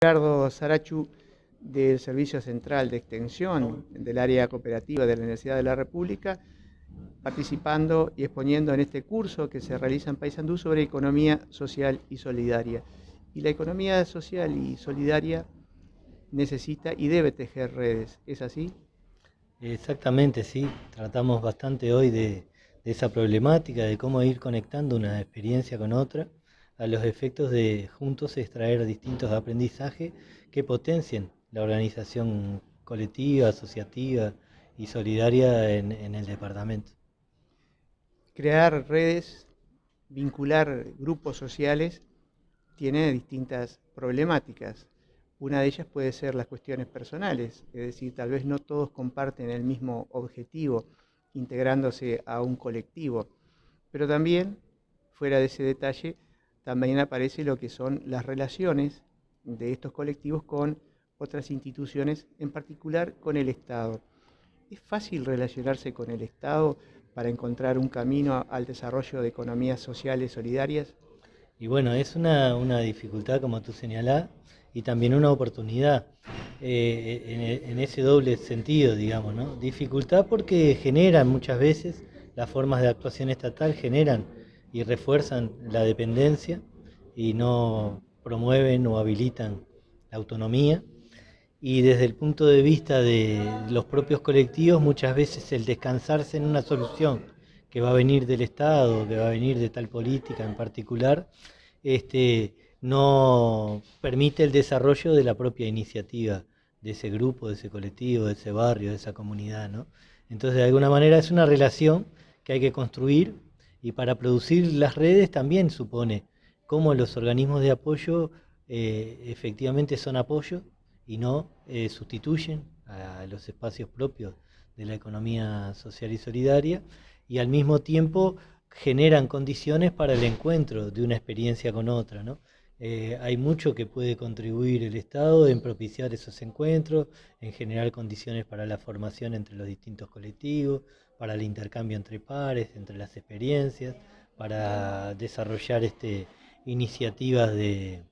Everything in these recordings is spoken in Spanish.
Ricardo Sarachu, del Servicio Central de Extensión del área cooperativa de la Universidad de la República, participando y exponiendo en este curso que se realiza en Paysandú sobre economía social y solidaria. Y la economía social y solidaria necesita y debe tejer redes, ¿es así? Exactamente, sí. Tratamos bastante hoy de esa problemática, de cómo ir conectando una experiencia con otra, a los efectos de juntos extraer distintos aprendizajes que potencien la organización colectiva, asociativa y solidaria en el departamento. Crear redes, vincular grupos sociales tiene distintas problemáticas. Una de ellas puede ser las cuestiones personales, es decir, tal vez no todos comparten el mismo objetivo integrándose a un colectivo, pero también, fuera de ese detalle, también aparece lo que son las relaciones de estos colectivos con otras instituciones, en particular con el Estado. ¿Es fácil relacionarse con el Estado para encontrar un camino al desarrollo de economías sociales solidarias? Y bueno, es una dificultad, como tú señalás, y también una oportunidad en ese doble sentido, digamos, ¿no? Dificultad porque generan muchas veces las formas de actuación estatal, generan y refuerzan la dependencia y no promueven o habilitan la autonomía. Y desde el punto de vista de los propios colectivos, muchas veces el descansarse en una solución que va a venir del Estado, que va a venir de tal política en particular, no permite el desarrollo de la propia iniciativa de ese grupo, de ese colectivo, de ese barrio, de esa comunidad, ¿no? Entonces, de alguna manera es una relación que hay que construir, y para producir las redes también supone cómo los organismos de apoyo efectivamente son apoyo y no sustituyen a los espacios propios de la economía social y solidaria, y al mismo tiempo generan condiciones para el encuentro de una experiencia con otra, ¿no? Hay mucho que puede contribuir el Estado en propiciar esos encuentros, en generar condiciones para la formación entre los distintos colectivos, para el intercambio entre pares, entre las experiencias, para desarrollar iniciativas de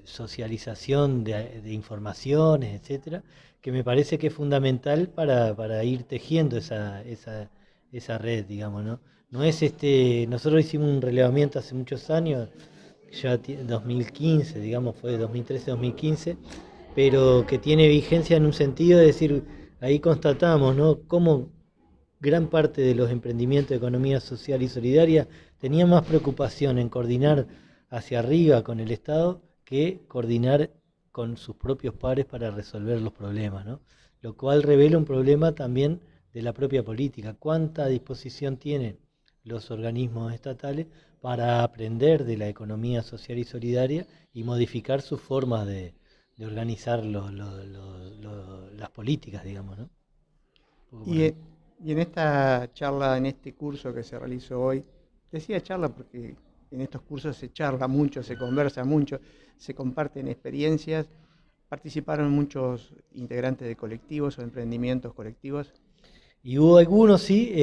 socialización de informaciones, etcétera, que me parece que es fundamental para ir tejiendo esa red, digamos, ¿no? No es nosotros hicimos un relevamiento hace muchos años, ya 2015, digamos, fue 2013-2015, pero que tiene vigencia en un sentido de decir, ahí constatamos, ¿no?, cómo gran parte de los emprendimientos de economía social y solidaria tenían más preocupación en coordinar hacia arriba con el Estado que coordinar con sus propios pares para resolver los problemas, ¿no? Lo cual revela un problema también de la propia política. ¿Cuánta disposición tienen los organismos estatales para aprender de la economía social y solidaria y modificar sus formas de organizar las políticas, digamos, ¿no? Un poco por Y, ahí. y en esta charla, en este curso que se realizó hoy, decía charla porque en estos cursos se charla mucho, se conversa mucho, se comparten experiencias, participaron muchos integrantes de colectivos o emprendimientos colectivos. Y hubo algunos, sí,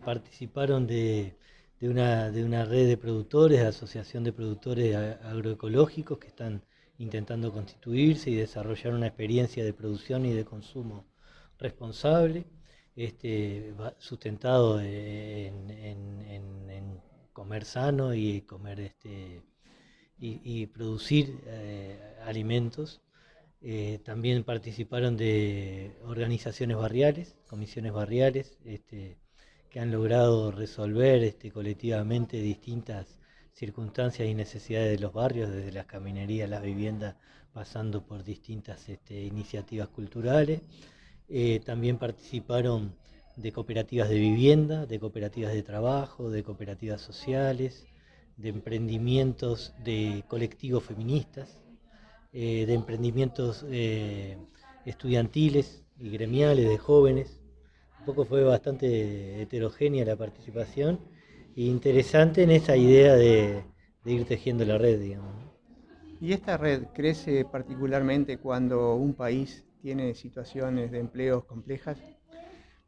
participaron de una red de productores, de asociación de productores agroecológicos que están intentando constituirse y desarrollar una experiencia de producción y de consumo responsable, sustentado en comer sano y comer y producir alimentos. También participaron de organizaciones barriales, comisiones barriales, que han logrado resolver colectivamente distintas circunstancias y necesidades de los barrios, desde las caminerías, las viviendas, pasando por distintas iniciativas culturales. También participaron de cooperativas de vivienda, de cooperativas de trabajo, de cooperativas sociales, de emprendimientos de colectivos feministas, de emprendimientos estudiantiles y gremiales de jóvenes. Un poco fue bastante heterogénea la participación e interesante en esa idea de ir tejiendo la red, digamos, ¿no? Y esta red crece particularmente cuando un país tiene situaciones de empleos complejas.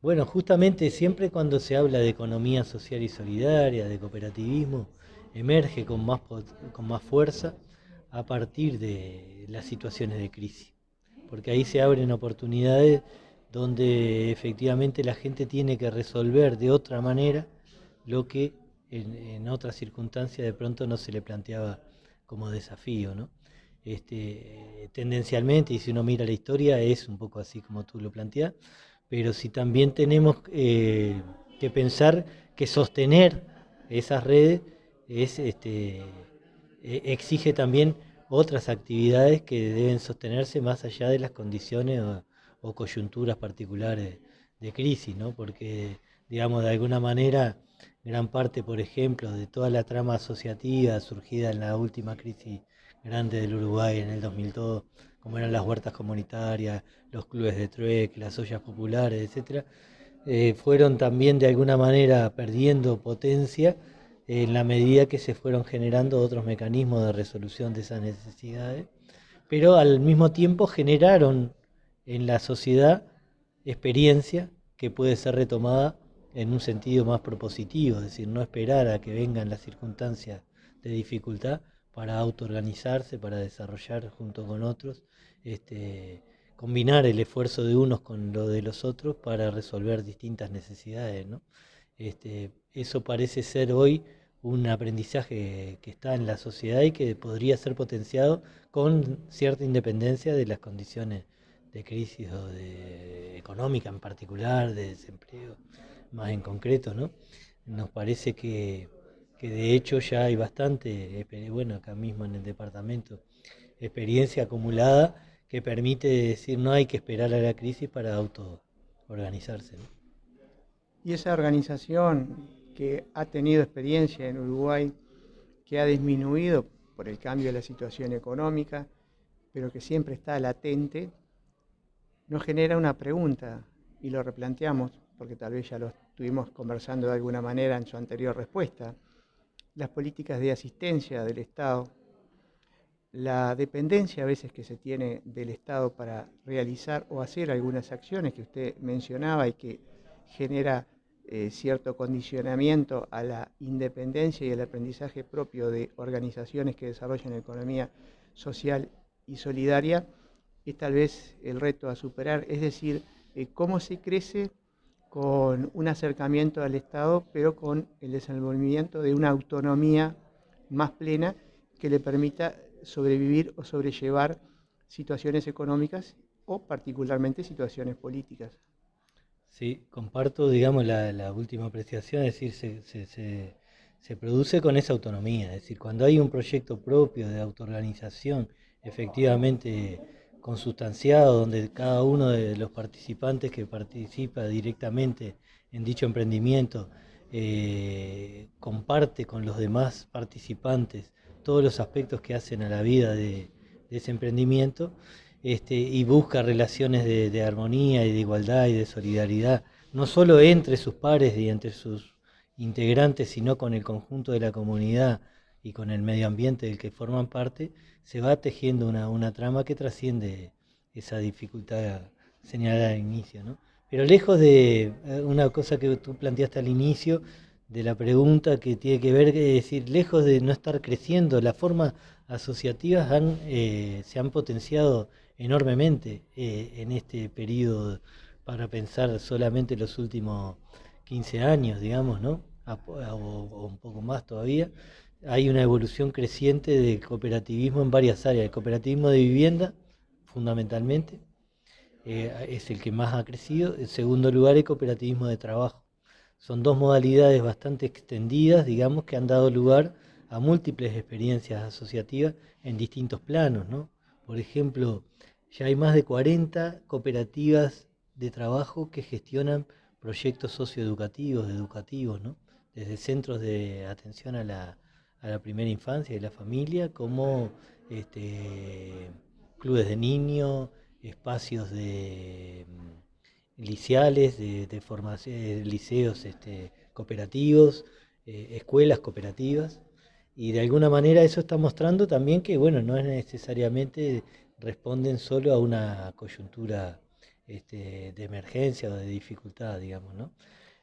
Bueno, justamente siempre cuando se habla de economía social y solidaria, de cooperativismo, emerge con más fuerza a partir de las situaciones de crisis, porque ahí se abren oportunidades donde efectivamente la gente tiene que resolver de otra manera lo que en otras circunstancias de pronto no se le planteaba como desafío, ¿no? Tendencialmente, y si uno mira la historia, es un poco así como tú lo planteas, pero si también tenemos que pensar que sostener esas redes es, exige también otras actividades que deben sostenerse más allá de las condiciones o coyunturas particulares de crisis, ¿no? Porque, digamos, de alguna manera, gran parte, por ejemplo, de toda la trama asociativa surgida en la última crisis grande del Uruguay en el 2002, como eran las huertas comunitarias, los clubes de trueque, las ollas populares, etcétera, fueron también de alguna manera perdiendo potencia en la medida que se fueron generando otros mecanismos de resolución de esas necesidades, pero al mismo tiempo generaron en la sociedad experiencia que puede ser retomada en un sentido más propositivo, es decir, no esperar a que vengan las circunstancias de dificultad para autoorganizarse, para desarrollar junto con otros, combinar el esfuerzo de unos con lo de los otros para resolver distintas necesidades, ¿no? Eso parece ser hoy un aprendizaje que está en la sociedad y que podría ser potenciado con cierta independencia de las condiciones de crisis o de económica en particular, de desempleo más en concreto, ¿no? Nos parece que de hecho ya hay bastante, bueno, acá mismo en el departamento, experiencia acumulada que permite decir no hay que esperar a la crisis para autoorganizarse, ¿no? Y esa organización que ha tenido experiencia en Uruguay, que ha disminuido por el cambio de la situación económica, pero que siempre está latente, nos genera una pregunta y lo replanteamos, porque tal vez ya lo estuvimos conversando de alguna manera en su anterior respuesta. Las políticas de asistencia del Estado, la dependencia a veces que se tiene del Estado para realizar o hacer algunas acciones que usted mencionaba y que genera cierto condicionamiento a la independencia y el aprendizaje propio de organizaciones que desarrollan economía social y solidaria, es tal vez el reto a superar, es decir, cómo se crece con un acercamiento al Estado, pero con el desenvolvimiento de una autonomía más plena que le permita sobrevivir o sobrellevar situaciones económicas o particularmente situaciones políticas. Sí, comparto, digamos, la última apreciación, es decir, se produce con esa autonomía, es decir, cuando hay un proyecto propio de autoorganización efectivamente consustanciado, donde cada uno de los participantes que participa directamente en dicho emprendimiento comparte con los demás participantes todos los aspectos que hacen a la vida de ese emprendimiento, y busca relaciones de armonía y de igualdad y de solidaridad, no solo entre sus pares y entre sus integrantes, sino con el conjunto de la comunidad y con el medio ambiente del que forman parte, se va tejiendo una trama que trasciende esa dificultad señalada al inicio, ¿no? Pero lejos de una cosa que tú planteaste al inicio, de la pregunta que tiene que ver, es decir, lejos de no estar creciendo, las formas asociativas se han potenciado enormemente en este periodo para pensar solamente los últimos 15 años, digamos, ¿no? O un poco más todavía. Hay una evolución creciente del cooperativismo en varias áreas. El cooperativismo de vivienda, fundamentalmente, es el que más ha crecido. En segundo lugar, el cooperativismo de trabajo. Son dos modalidades bastante extendidas, digamos, que han dado lugar a múltiples experiencias asociativas en distintos planos, ¿no? Por ejemplo, ya hay más de 40 cooperativas de trabajo que gestionan proyectos socioeducativos, educativos, ¿no? Desde centros de atención a la primera infancia y la familia, como clubes de niños, espacios de liceales, de formación, liceos cooperativos, escuelas cooperativas, y de alguna manera eso está mostrando también que, bueno, no es necesariamente responden solo a una coyuntura de emergencia o de dificultad, digamos, ¿no?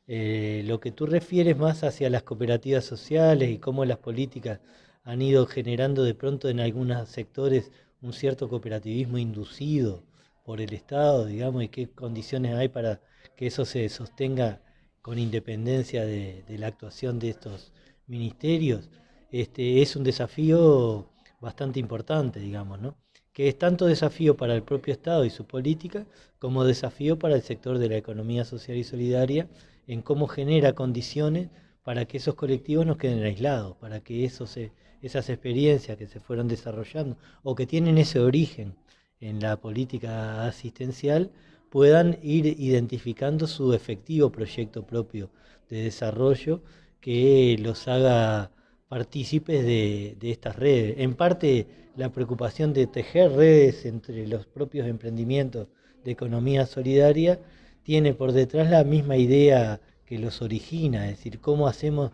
Lo que tú refieres más hacia las cooperativas sociales y cómo las políticas han ido generando de pronto en algunos sectores un cierto cooperativismo inducido por el Estado, digamos, y qué condiciones hay para que eso se sostenga con independencia de la actuación de estos ministerios. Es un desafío bastante importante, digamos, ¿no? Que es tanto desafío para el propio Estado y su política, como desafío para el sector de la economía social y solidaria, en cómo genera condiciones para que esos colectivos no queden aislados, para que esas experiencias que se fueron desarrollando o que tienen ese origen en la política asistencial puedan ir identificando su efectivo proyecto propio de desarrollo que los haga partícipes de estas redes. En parte, la preocupación de tejer redes entre los propios emprendimientos de economía solidaria tiene por detrás la misma idea que los origina, es decir, cómo hacemos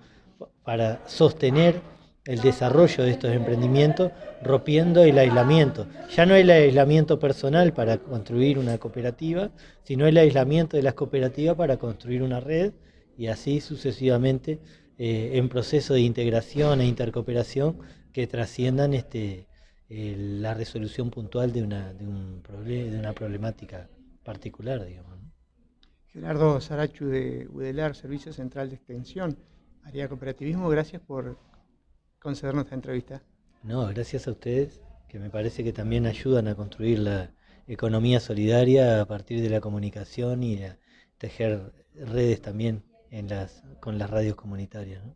para sostener el desarrollo de estos emprendimientos rompiendo el aislamiento. Ya no es el aislamiento personal para construir una cooperativa, sino el aislamiento de las cooperativas para construir una red y así sucesivamente en proceso de integración e intercooperación que trasciendan la resolución puntual de una problemática particular, digamos, ¿no? Gerardo Sarachu de UDELAR, Servicio Central de Extensión, Área Cooperativismo, gracias por concedernos esta entrevista. No, gracias a ustedes, que me parece que también ayudan a construir la economía solidaria a partir de la comunicación y a tejer redes también con las radios comunitarias, ¿no?